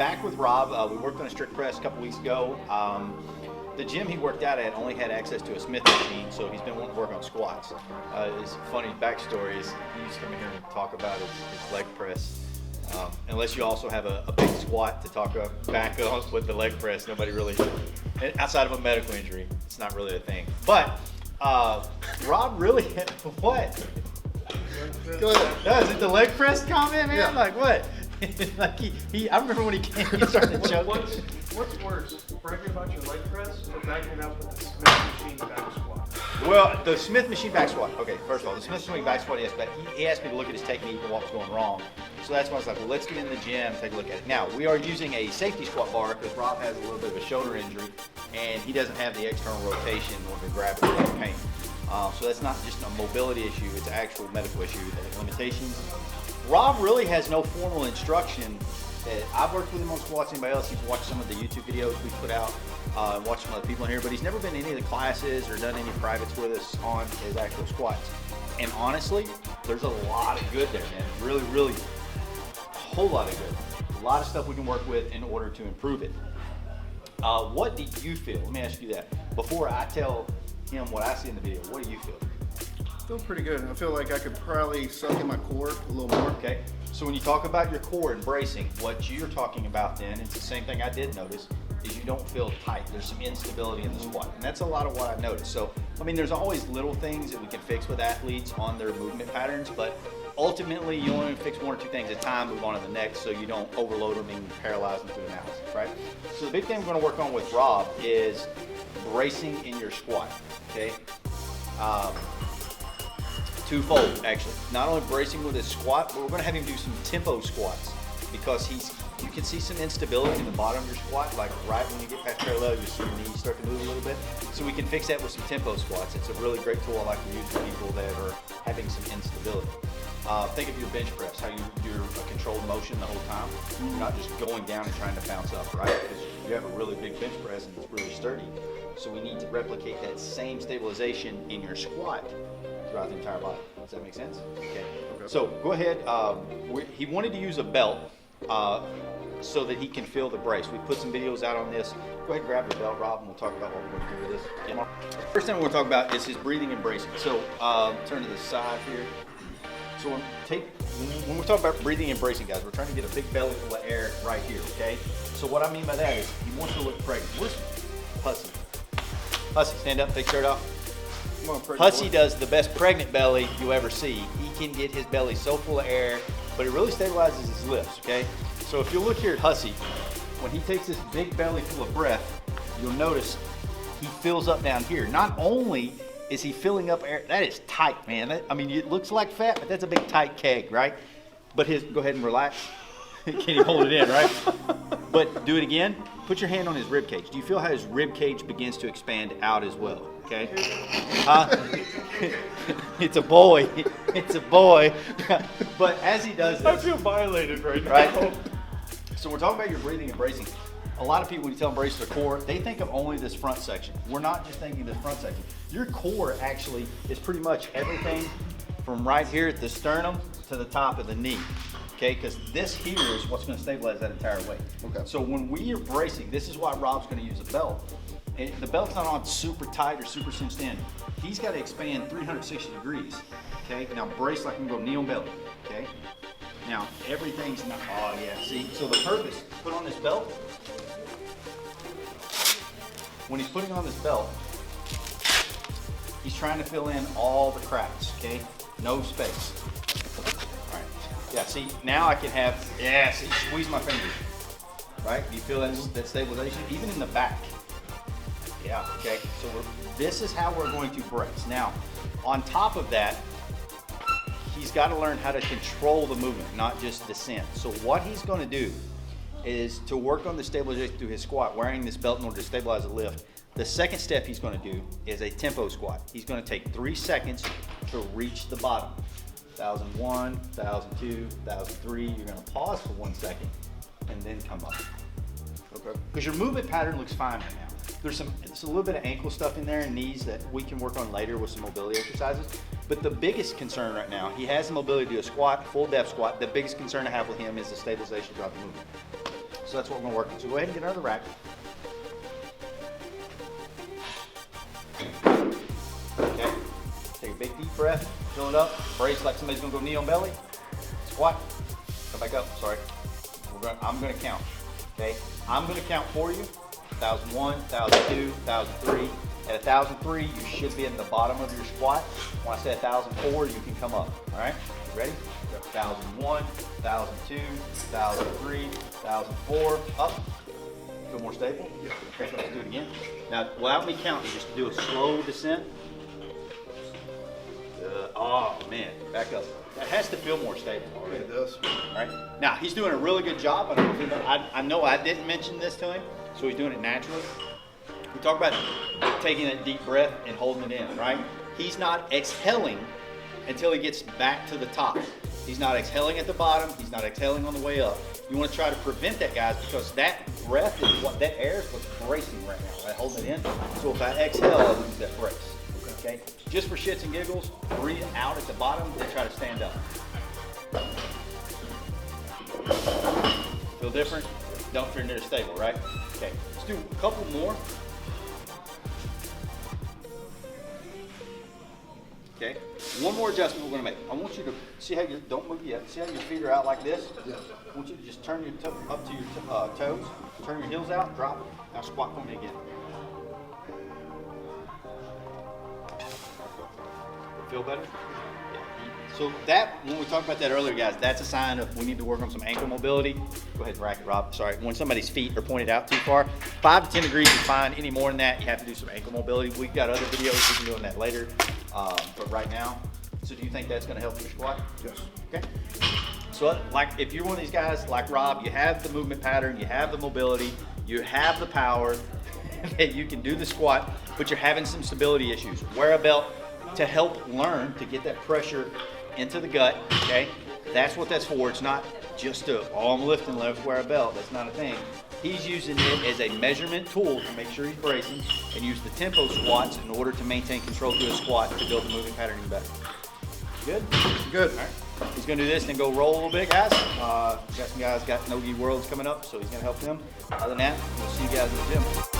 back with Rob. We worked on a strict press a couple weeks ago. The gym he worked out at only had access to a Smith machine, so he's been wanting to work on squats. His funny backstory is he used to come in here and talk about his leg press. Unless you also have a big squat to talk about back on with the leg press, nobody really, outside of a medical injury, it's not really a thing. But Rob really, what? Go ahead. No, is it the leg press comment, man? Yeah. Like what? Like I remember when he came, he started choking. What's worse, bragging about your leg press or backing up with the Smith machine back squat? Well, the Smith machine back squat. Okay, first of all, the Smith machine back squat, yes, but he asked me to look at his technique and what was going wrong. So that's why I was like, well, let's get in the gym, take a look at it. Now, we are using a safety squat bar because Rob has a little bit of a shoulder injury and he doesn't have the external rotation in order to grab it without pain. So that's not just a mobility issue, it's an actual medical issue, the limitations. Rob really has no formal instruction. I've worked with him on squats. Anybody else, he's watched some of the YouTube videos we put out and watched some other people in here, but he's never been in any of the classes or done any privates with us on his actual squats. And honestly, there's a lot of good there, man. Really, really, a whole lot of good. A lot of stuff we can work with in order to improve it. What do you feel? Let me ask you that. Before I tell him what I see in the video, what do you feel? I feel pretty good. I feel like I could probably suck in my core a little more. Okay, so when you talk about your core and bracing, what you're talking about then, it's the same thing I did notice, is you don't feel tight. There's some instability in the squat, and that's a lot of what I noticed. So, I mean, there's always little things that we can fix with athletes on their movement patterns, but ultimately you only fix one or two things at a time, move on to the next, so you don't overload them and paralyze them through analysis, right? So the big thing we're gonna work on with Rob is bracing in your squat, okay? Twofold, actually. Not only bracing with his squat, but we're going to have him do some tempo squats because you can see some instability in the bottom of your squat, like right when you get past parallel, you see your knees start to move a little bit. So we can fix that with some tempo squats. It's a really great tool I like to use for people that are having some instability. Think of your bench press, how you're a controlled motion the whole time. You're not just going down and trying to bounce up, right? Because you have a really big bench press and it's really sturdy. So we need to replicate that same stabilization in your squat throughout the entire body. Does that make sense? Okay. So go ahead. He wanted to use a belt so that he can feel the brace. We put some videos out on this. Go ahead and grab your belt, Rob, and we'll talk about what we're going to do with this. First thing we're going to talk about is his breathing and bracing. So turn to the side here. So when we talk about breathing and bracing, guys, we're trying to get a big belly full of air right here, okay? So what I mean by that is he wants to look pregnant. Where's Hussy? Hussy, stand up, take your shirt off. Hussy does the best pregnant belly you ever see. He can get his belly so full of air, but it really stabilizes his lifts, okay? So if you look here at Hussy, when he takes this big belly full of breath, you'll notice he fills up down here. Not only is he filling up air, that is tight, man. I mean, it looks like fat, but that's a big tight keg, right? But go ahead and relax. Can you hold it in, right? But do it again. Put your hand on his rib cage. Do you feel how his rib cage begins to expand out as well? Okay. It's a boy. It's a boy. But as he does this, I feel violated right now. right? So we're talking about your breathing and bracing. A lot of people, when you tell them brace their core, they think of only this front section. We're not just thinking this front section. Your core actually is pretty much everything from right here at the sternum to the top of the knee. Okay, because this here is what's going to stabilize that entire weight. Okay. So when we are bracing, this is why Rob's going to use a belt. And the belt's not on super tight or super cinched in. He's got to expand 360 degrees. Okay, now brace like I'm going to go knee on belly. Okay, now everything's not, oh yeah, see? So the purpose, put on this belt. When he's putting on this belt, he's trying to fill in all the cracks, okay? No space. All right, yeah, see, now I can have, yeah, see, squeeze my fingers, right? Do you feel that stabilization? Even in the back. Yeah, okay, so this is how we're going to brace. Now, on top of that, he's got to learn how to control the movement, not just descend. So what he's going to do is to work on the stabilization through his squat, wearing this belt in order to stabilize the lift. The second step he's going to do is a tempo squat. He's going to take 3 seconds to reach the bottom. 1001, 1002, 1003. You're going to pause for 1 second and then come up. Okay. Because your movement pattern looks fine right now. There's a little bit of ankle stuff in there and knees that we can work on later with some mobility exercises. But the biggest concern right now, he has the mobility to do a squat, full depth squat. The biggest concern I have with him is the stabilization throughout the movement. So that's what we're gonna work on. So go ahead and get another rack. Okay, take a big deep breath, fill it up, brace like somebody's gonna go knee on belly, squat, come back up, sorry. I'm gonna count, okay? I'm gonna count for you, 1001, 1002, 1003. At 1003, you should be in the bottom of your squat. When I say 1004, you can come up, all right? You ready? 1001, 1002, 1003, 1004, up. Feel more stable? Yeah. Okay, let's do it again. Now, without me counting, just do a slow descent. Oh man, back up. That has to feel more stable already. It does. All right. Now, he's doing a really good job. I know I didn't mention this to him, so he's doing it naturally. We talk about taking that deep breath and holding it in, right? He's not exhaling until he gets back to the top. He's not exhaling at the bottom. He's not exhaling on the way up. You want to try to prevent that, guys, because that breath is what, that air is what's bracing right now, right? Holding it in. So if I exhale, I lose that brace. Okay? Just for shits and giggles, breathe out at the bottom and try to stand up. Feel different? Don't feel near stable, right? Okay, let's do a couple more. Okay, one more adjustment we're gonna make. I want you to see how you, don't move yet, see how your feet are out like this? Yeah. I want you to just turn your up to your toes, turn your heels out, drop it. Now squat for me again. Feel better? Yeah. So that, when we talked about that earlier, guys, that's a sign of we need to work on some ankle mobility. Go ahead and rack it, Rob. Sorry, when somebody's feet are pointed out too far, 5 to 10 degrees is fine. Any more than that, you have to do some ankle mobility. We've got other videos we can do on that later, but right now. So do you think that's gonna help your squat? Yes. Okay. So like if you're one of these guys like Rob, you have the movement pattern, you have the mobility, you have the power that you can do the squat, but you're having some stability issues. Wear a belt to help learn to get that pressure into the gut, okay? That's what that's for. It's not just I'm lifting, let's wear a belt. That's not a thing. He's using it as a measurement tool to make sure he's bracing and use the tempo squats in order to maintain control through a squat to build the moving pattern even better. Good? Good. All right. He's gonna do this and go roll a little bit, guys. Got some guys got No-Gi Worlds coming up, so he's gonna help them. Other than that, we'll see you guys in the gym.